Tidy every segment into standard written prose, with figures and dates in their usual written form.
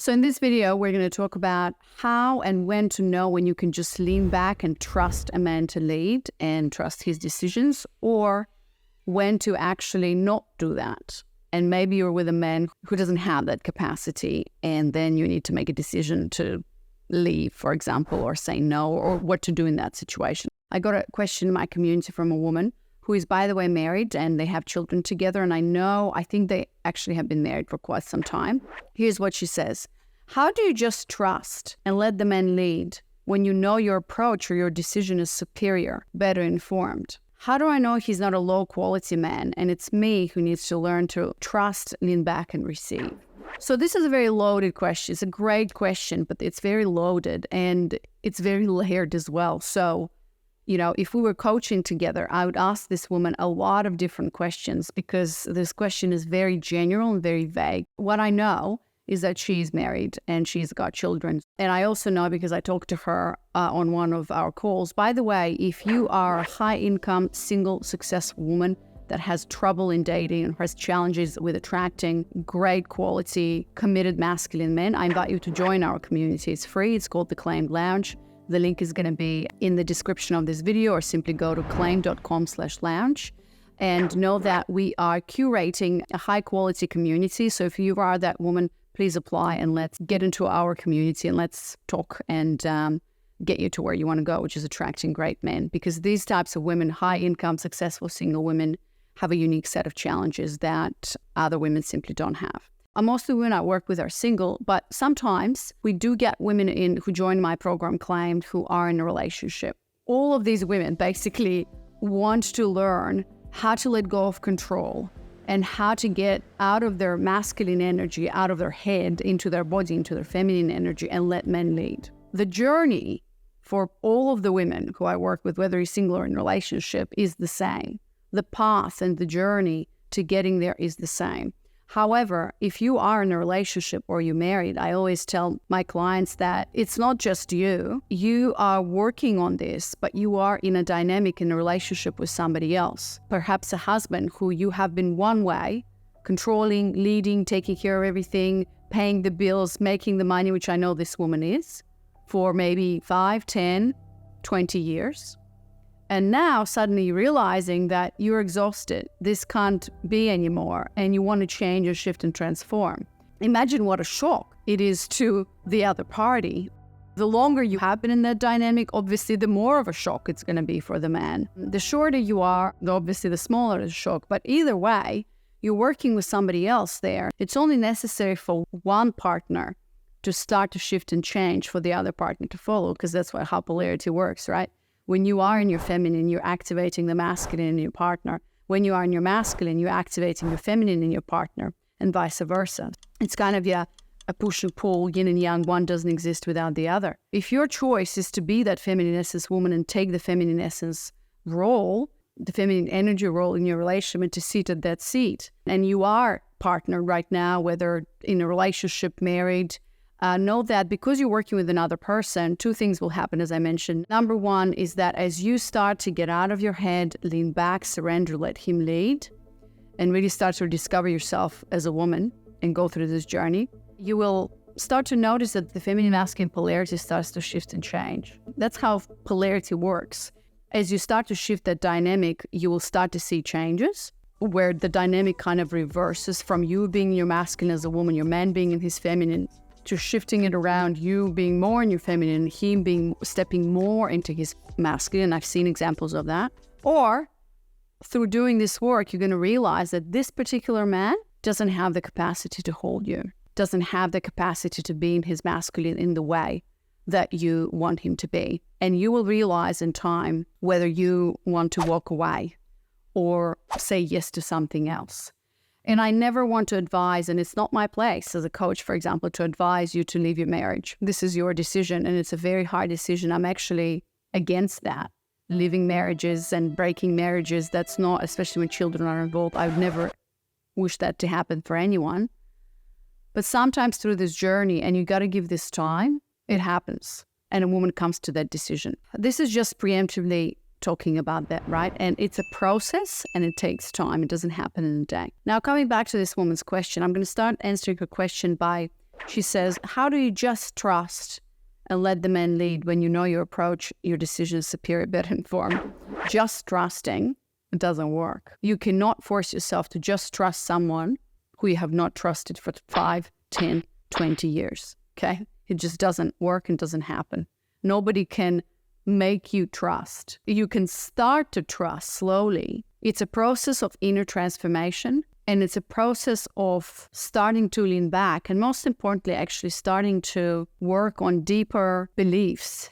So in this video, we're going to talk about how and when to know when you can just lean back and trust a man to lead and trust his decisions, or when to actually not do that. And maybe you're with a man who doesn't have that capacity, and then you need to make a decision to leave, for example, or say no, or what to do in that situation. I got a question in my community from a woman who is, by the way, married, and they have children together. And I think they actually have been married for quite some time. Here's what she says. How do you just trust and let the man lead when you know your approach or your decision is superior, better informed? How do I know he's not a low-quality man and it's me who needs to learn to trust, lean back, and receive? So this is a very loaded question. It's a great question, but it's very loaded and it's very layered as well. So, if we were coaching together, I would ask this woman a lot of different questions because this question is very general and very vague. What I know is that she's married and she's got children. And I also know, because I talked to her on one of our calls, by the way, if you are a high-income, single, successful woman that has trouble in dating and has challenges with attracting great quality, committed masculine men, I invite you to join our community. It's free. It's called The Claimed Lounge. The link is going to be in the description of this video, or simply go to claim.com/lounge. And know that we are curating a high-quality community. So if you are that woman, please apply and let's get into our community and let's talk and get you to where you want to go, which is attracting great men. Because these types of women, high-income, successful single women, have a unique set of challenges that other women simply don't have. Most of the women I work with are single, but sometimes we do get women in who join my program Claimed who are in a relationship. All of these women basically want to learn how to let go of control and how to get out of their masculine energy, out of their head, into their body, into their feminine energy, and let men lead. The journey for all of the women who I work with, whether you're single or in a relationship, is the same. The path and the journey to getting there is the same. However, if you are in a relationship or you're married, I always tell my clients that it's not just you. You are working on this, but you are in a dynamic in a relationship with somebody else. Perhaps a husband who you have been one way, controlling, leading, taking care of everything, paying the bills, making the money, which I know this woman is, for maybe 5, 10, 20 years. And now suddenly realizing that you're exhausted, this can't be anymore, and you want to change or shift and transform. Imagine what a shock it is to the other party. The longer you have been in that dynamic, obviously the more of a shock it's going to be for the man. The shorter you are, obviously the smaller the shock. But either way, you're working with somebody else there. It's only necessary for one partner to start to shift and change for the other partner to follow, because that's how polarity works, right? When you are in your feminine, you're activating the masculine in your partner. When you are in your masculine, you're activating the feminine in your partner, and vice versa. It's kind of a push and pull, yin and yang. One doesn't exist without the other. If your choice is to be that feminine essence woman and take the feminine essence role, the feminine energy role in your relationship, and to sit at that seat, and you are partnered right now, whether in a relationship, married, know that because you're working with another person, two things will happen, as I mentioned. Number one is that as you start to get out of your head, lean back, surrender, let him lead, and really start to discover yourself as a woman and go through this journey, you will start to notice that the feminine masculine polarity starts to shift and change. That's how polarity works. As you start to shift that dynamic, you will start to see changes where the dynamic kind of reverses from you being your masculine as a woman, your man being in his feminine, to shifting it around, you being more in your feminine, him stepping more into his masculine. I've seen examples of that. Or through doing this work, you're going to realize that this particular man doesn't have the capacity to hold you, doesn't have the capacity to be in his masculine in the way that you want him to be. And you will realize in time whether you want to walk away or say yes to something else. And I never want to advise, and it's not my place as a coach, for example, to advise you to leave your marriage. This is your decision, and it's a very hard decision. I'm actually against that. Leaving marriages and breaking marriages, that's not, especially when children are involved, I would never wish that to happen for anyone. But sometimes through this journey, and you got to give this time, it happens. And a woman comes to that decision. This is just preemptively talking about that, right? And it's a process and it takes time. It doesn't happen in a day. Now, coming back to this woman's question, I'm going to start answering her question by She says, how do you just trust and let the men lead when you know your approach, your decision is superior, better informed? Just trusting doesn't work. You cannot force yourself to just trust someone who you have not trusted for 5, 10, 20 years, okay? It just doesn't work and doesn't happen. Nobody can make you trust. You can start to trust slowly. It's a process of inner transformation, and it's a process of starting to lean back, and most importantly, actually starting to work on deeper beliefs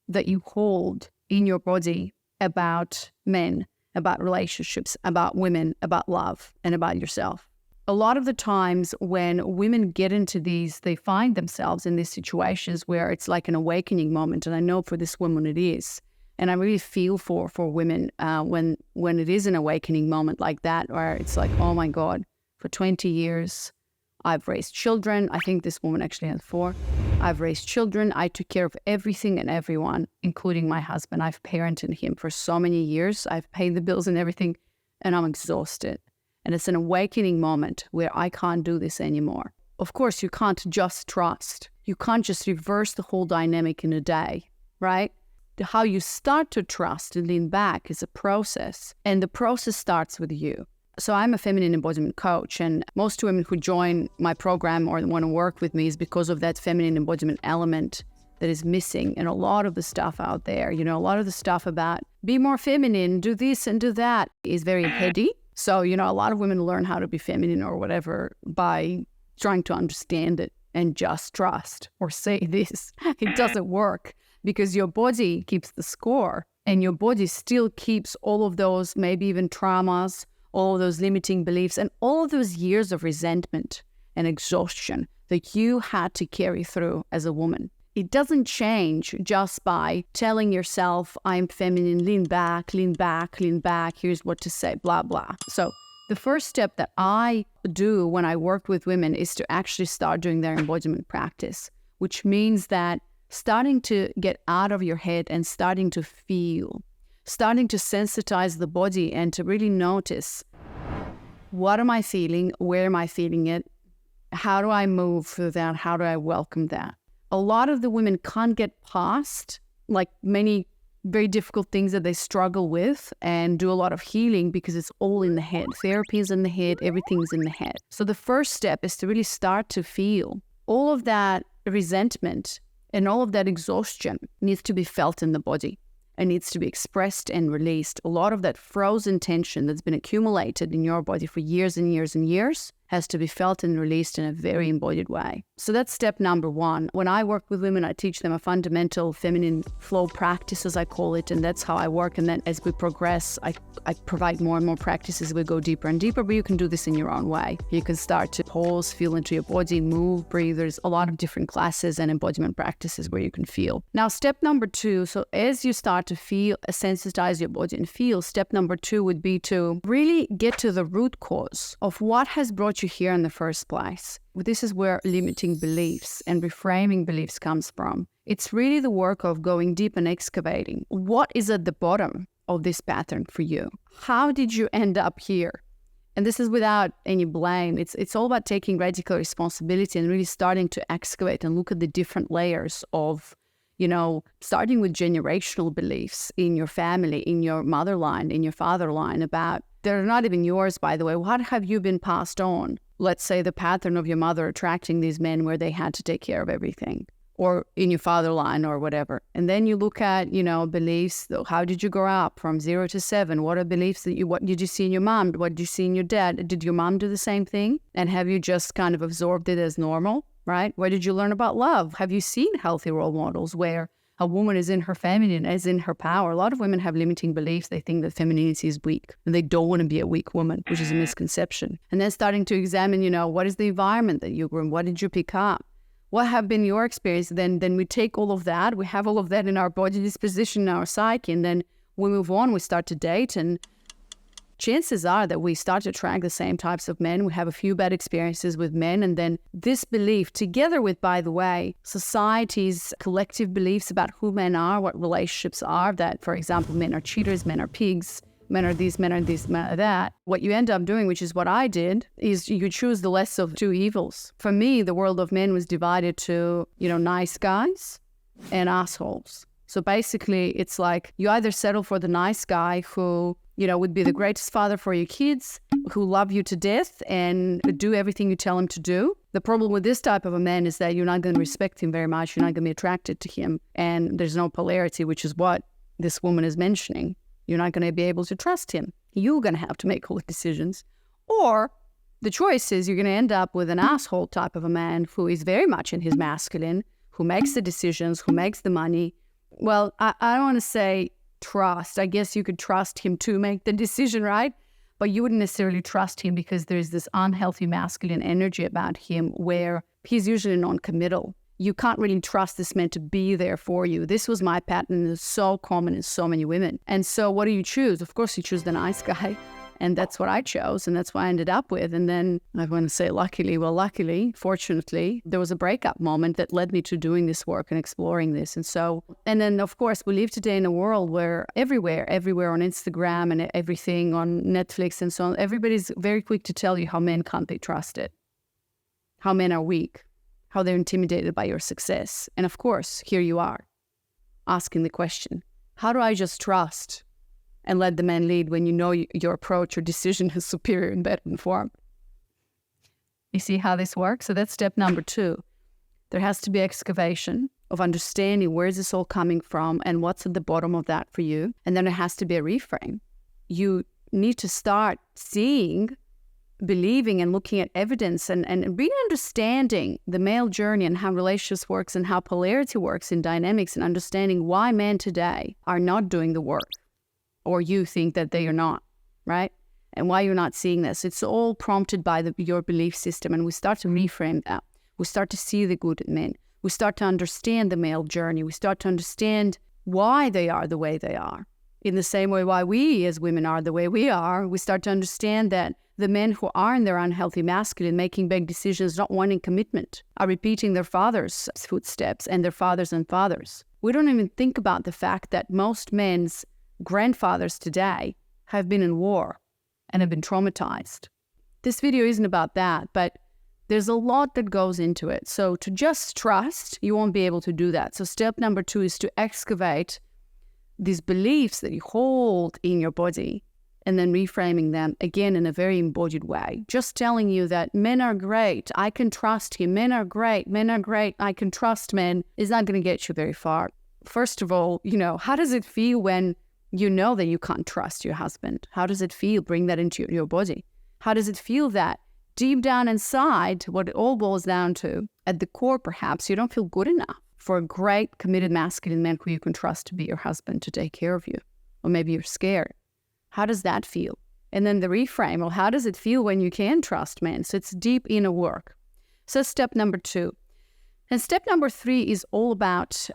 that you hold in your body about men, about relationships, about women, about love, and about yourself. A lot of the times when women get into these, they find themselves in these situations where it's like an awakening moment. And I know for this woman it is. And I really feel for women when it is an awakening moment like that, where it's like, oh my God, for 20 years, I've raised children. I think this woman actually has 4. I've raised children. I took care of everything and everyone, including my husband. I've parented him for so many years. I've paid the bills and everything, and I'm exhausted. And it's an awakening moment where I can't do this anymore. Of course, you can't just trust. You can't just reverse the whole dynamic in a day, right? How you start to trust and lean back is a process. And the process starts with you. So I'm a feminine embodiment coach, and most women who join my program or want to work with me is because of that feminine embodiment element that is missing. And a lot of the stuff out there, a lot of the stuff about be more feminine, do this and do that is very heady. So, a lot of women learn how to be feminine or whatever by trying to understand it and just trust or say this. It doesn't work because your body keeps the score, and your body still keeps all of those, maybe even traumas, all of those limiting beliefs, and all of those years of resentment and exhaustion that you had to carry through as a woman. It doesn't change just by telling yourself, I'm feminine, lean back, here's what to say, blah, blah. So the first step that I do when I work with women is to actually start doing their embodiment practice, which means that starting to get out of your head and starting to feel, starting to sensitize the body and to really notice, what am I feeling? Where am I feeling it? How do I move through that? How do I welcome that? A lot of the women can't get past like many very difficult things that they struggle with and do a lot of healing because it's all in the head. Therapy is in the head, everything's in the head. So the first step is to really start to feel all of that resentment and all of that exhaustion needs to be felt in the body and needs to be expressed and released. A lot of that frozen tension that's been accumulated in your body for years and years and years has to be felt and released in a very embodied way. So that's step number 1. When I work with women, I teach them a fundamental feminine flow practice, as I call it, and that's how I work. And then as we progress, I provide more and more practices. We go deeper and deeper, but you can do this in your own way. You can start to pause, feel into your body, move, breathe. There's a lot of different classes and embodiment practices where you can feel. Now, step number 2, so as you start to feel, sensitize your body and feel, step number 2 would be to really get to the root cause of what has brought you here in the first place. This is where limiting beliefs and reframing beliefs comes from. It's really the work of going deep and excavating. What is at the bottom of this pattern for you? How did you end up here? And this is without any blame. It's all about taking radical responsibility and really starting to excavate and look at the different layers of, starting with generational beliefs in your family, in your mother line, in your father line about, they're not even yours, by the way. What have you been passed on? Let's say the pattern of your mother attracting these men where they had to take care of everything, or in your father line or whatever. And then you look at, beliefs. How did you grow up from 0 to 7? What are beliefs what did you see in your mom? What did you see in your dad? Did your mom do the same thing? And have you just kind of absorbed it as normal, right? Where did you learn about love? Have you seen healthy role models where a woman is in her feminine, is in her power? A lot of women have limiting beliefs. They think that femininity is weak and they don't want to be a weak woman, which is a misconception. And then starting to examine, what is the environment that you grew in? What did you pick up? What have been your experience? Then we take all of that. We have all of that in our body disposition, in our psyche, and then we move on. We start to date, and chances are that we start to attract the same types of men. We have a few bad experiences with men, and then this belief, together with, by the way, society's collective beliefs about who men are, what relationships are, that, for example, men are cheaters, men are pigs, men are this, men are this, men are that. What you end up doing, which is what I did, is you choose the less of two evils. For me, the world of men was divided to, nice guys and assholes. So basically, it's like you either settle for the nice guy who, would be the greatest father for your kids, who love you to death and do everything you tell him to do. The problem with this type of a man is that you're not going to respect him very much. You're not going to be attracted to him. And there's no polarity, which is what this woman is mentioning. You're not going to be able to trust him. You're going to have to make all the decisions. Or the choice is you're going to end up with an asshole type of a man who is very much in his masculine, who makes the decisions, who makes the money. Well, I don't want to say trust. I guess you could trust him to make the decision, right? But you wouldn't necessarily trust him because there's this unhealthy masculine energy about him where he's usually non-committal. You can't really trust this man to be there for you. This was my pattern. It's so common in so many women. And so what do you choose? Of course, you choose the nice guy. And that's what I chose, and that's what I ended up with. And then I want to say luckily, fortunately, there was a breakup moment that led me to doing this work and exploring this. And then, of course, we live today in a world where everywhere on Instagram and everything on Netflix and so on, everybody's very quick to tell you how men can't be trusted, how men are weak, how they're intimidated by your success. And of course, here you are, asking the question, how do I just trust and let the man lead when you know your approach or decision is superior and better informed? You see how this works? So that's step number 2. There has to be excavation of understanding where is this all coming from and what's at the bottom of that for you. And then there has to be a reframe. You need to start seeing, believing and looking at evidence and really understanding the male journey and how relationships works and how polarity works in dynamics, and understanding why men today are not doing the work, or you think that they are not, right? And why you're not seeing this. It's all prompted by your belief system, and we start to reframe that. We start to see the good in men. We start to understand the male journey. We start to understand why they are the way they are. In the same way why we as women are the way we are, we start to understand that the men who are in their unhealthy masculine, making big decisions, not wanting commitment, are repeating their father's footsteps and their fathers and fathers. We don't even think about the fact that most men's grandfathers today have been in war and have been traumatized. This video isn't about that, but there's a lot that goes into it. So to just trust, you won't be able to do that. So step number 2 is to excavate these beliefs that you hold in your body and then reframing them again in a very embodied way. Just telling you that men are great, I can trust him. Men are great, I can trust men is not going to get you very far. First of all, how does it feel when you know that you can't trust your husband? How does it feel? Bring that into your body. How does it feel that deep down inside, what it all boils down to, at the core perhaps, you don't feel good enough for a great, committed, masculine man who you can trust to be your husband, to take care of you? Or maybe you're scared. How does that feel? And then the reframe, well, how does it feel when you can trust men? So it's deep inner work. So step number 2. And step number 3 is all about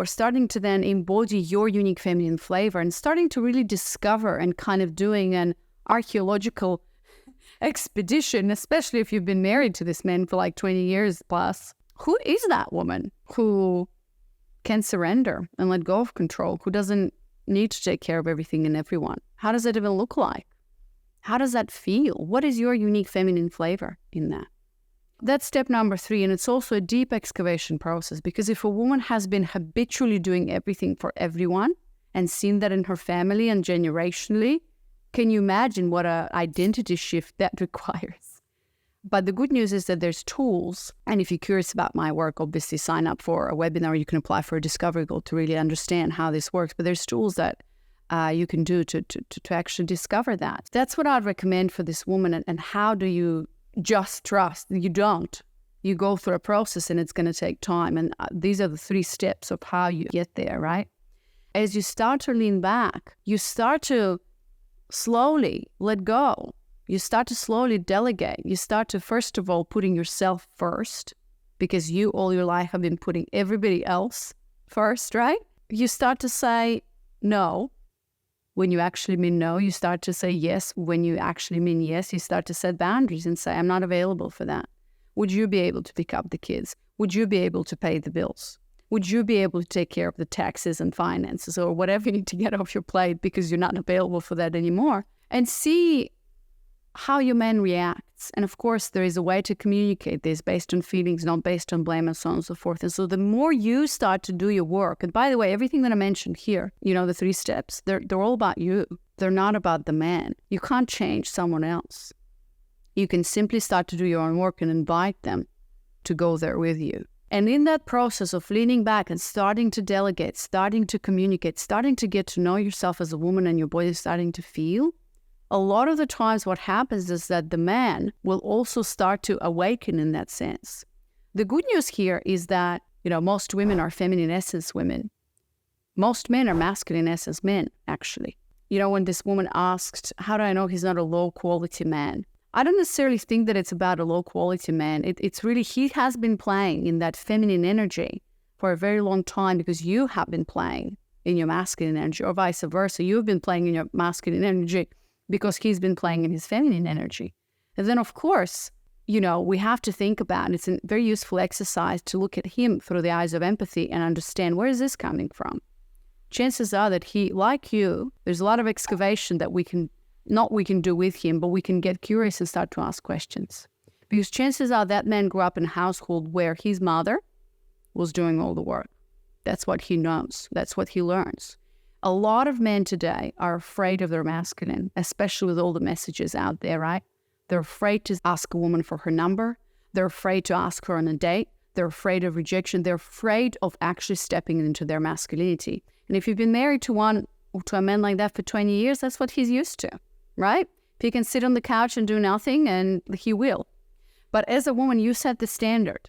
starting to then embody your unique feminine flavor and starting to really discover and kind of doing an archaeological expedition, especially if you've been married to this man for like 20 years plus. Who is that woman who can surrender and let go of control, who doesn't need to take care of everything and everyone? How does it even look like? How does that feel? What is your unique feminine flavor in that? That's step number 3, and it's also a deep excavation process, because if a woman has been habitually doing everything for everyone and seen that in her family and generationally, can you imagine what an identity shift that requires? But the good news is that there's tools, and if you're curious about my work, obviously sign up for a webinar. You can apply for a discovery goal to really understand how this works, but there's tools that you can do to actually discover that. That's what I'd recommend for this woman. And how do you just trust? You don't. You go through a process, and it's going to take time. And these are the 3 steps of how you get there, right? As you start to lean back, you start to slowly let go. You start to slowly delegate. You start to, first of all, putting yourself first, because you all your life have been putting everybody else first, right? You start to say no when you actually mean no. You start to say yes when you actually mean yes. You start to set boundaries and say, I'm not available for that. Would you be able to pick up the kids? Would you be able to pay the bills? Would you be able to take care of the taxes and finances or whatever you need to get off your plate because you're not available for that anymore? And see how your man reacts. And of course, there is a way to communicate this based on feelings, not based on blame and so on and so forth. And so the more you start to do your work, and by the way, everything that I mentioned here, the 3 steps, they're all about you. They're not about the man. You can't change someone else. You can simply start to do your own work and invite them to go there with you. And in that process of leaning back and starting to delegate, starting to communicate, starting to get to know yourself as a woman and your body starting to feel, a lot of the times what happens is that the man will also start to awaken in that sense. The good news here is that, most women are feminine essence women. Most men are masculine essence men, actually. When this woman asked, how do I know he's not a low quality man? I don't necessarily think that it's about a low quality man. It's really, he has been playing in that feminine energy for a very long time because you have been playing in your masculine energy, or vice versa. You've been playing in your masculine energy because he's been playing in his feminine energy. And then, of course, we have to think about, it's a very useful exercise to look at him through the eyes of empathy and understand, where is this coming from? Chances are that he, like you, there's a lot of excavation that we can do with him, but we can get curious and start to ask questions. Because chances are that man grew up in a household where his mother was doing all the work. That's what he knows. That's what he learns. A lot of men today are afraid of their masculine, especially with all the messages out there, right? They're afraid to ask a woman for her number. They're afraid to ask her on a date. They're afraid of rejection. They're afraid of actually stepping into their masculinity. And if you've been married to a man like that for 20 years, that's what he's used to, right? If he can sit on the couch and do nothing, and he will. But as a woman, you set the standard.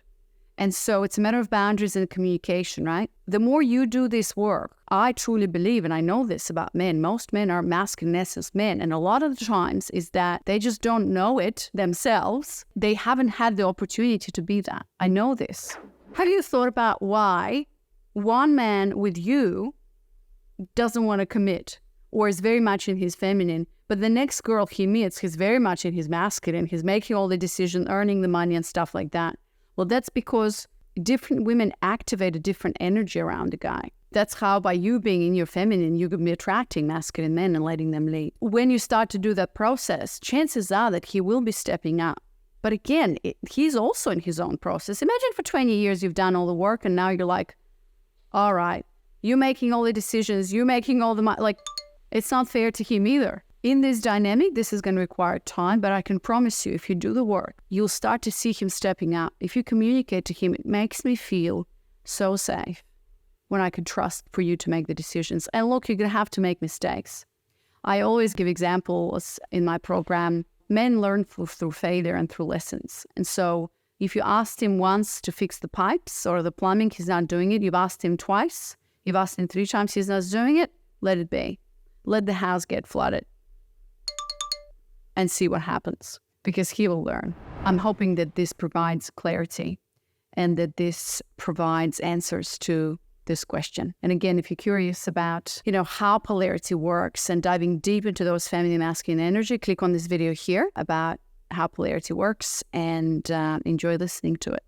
And so it's a matter of boundaries and communication, right? The more you do this work, I truly believe, and I know this about men, most men are masculine essence men. And a lot of the times is that they just don't know it themselves. They haven't had the opportunity to be that. I know this. Have you thought about why one man with you doesn't want to commit or is very much in his feminine, but the next girl he meets, he's very much in his masculine, he's making all the decisions, earning the money and stuff like that? Well, that's because different women activate a different energy around a guy. That's how, by you being in your feminine, you can be attracting masculine men and letting them lead. When you start to do that process, chances are that he will be stepping up. But again, he's also in his own process. Imagine for 20 years you've done all the work and now you're like, all right, you're making all the decisions, you're making all the money. Like, it's not fair to him either. In this dynamic, this is going to require time, but I can promise you, if you do the work, you'll start to see him stepping up. If you communicate to him, it makes me feel so safe when I can trust for you to make the decisions. And look, you're going to have to make mistakes. I always give examples in my program. Men learn through failure and through lessons. And so if you asked him once to fix the pipes or the plumbing, he's not doing it. You've asked him twice. You've asked him 3 times, he's not doing it. Let it be. Let the house get flooded and see what happens, because he will learn. I'm hoping that this provides clarity and that this provides answers to this question. And again, if you're curious about, how polarity works and diving deep into those feminine masculine energy, click on this video here about how polarity works and enjoy listening to it.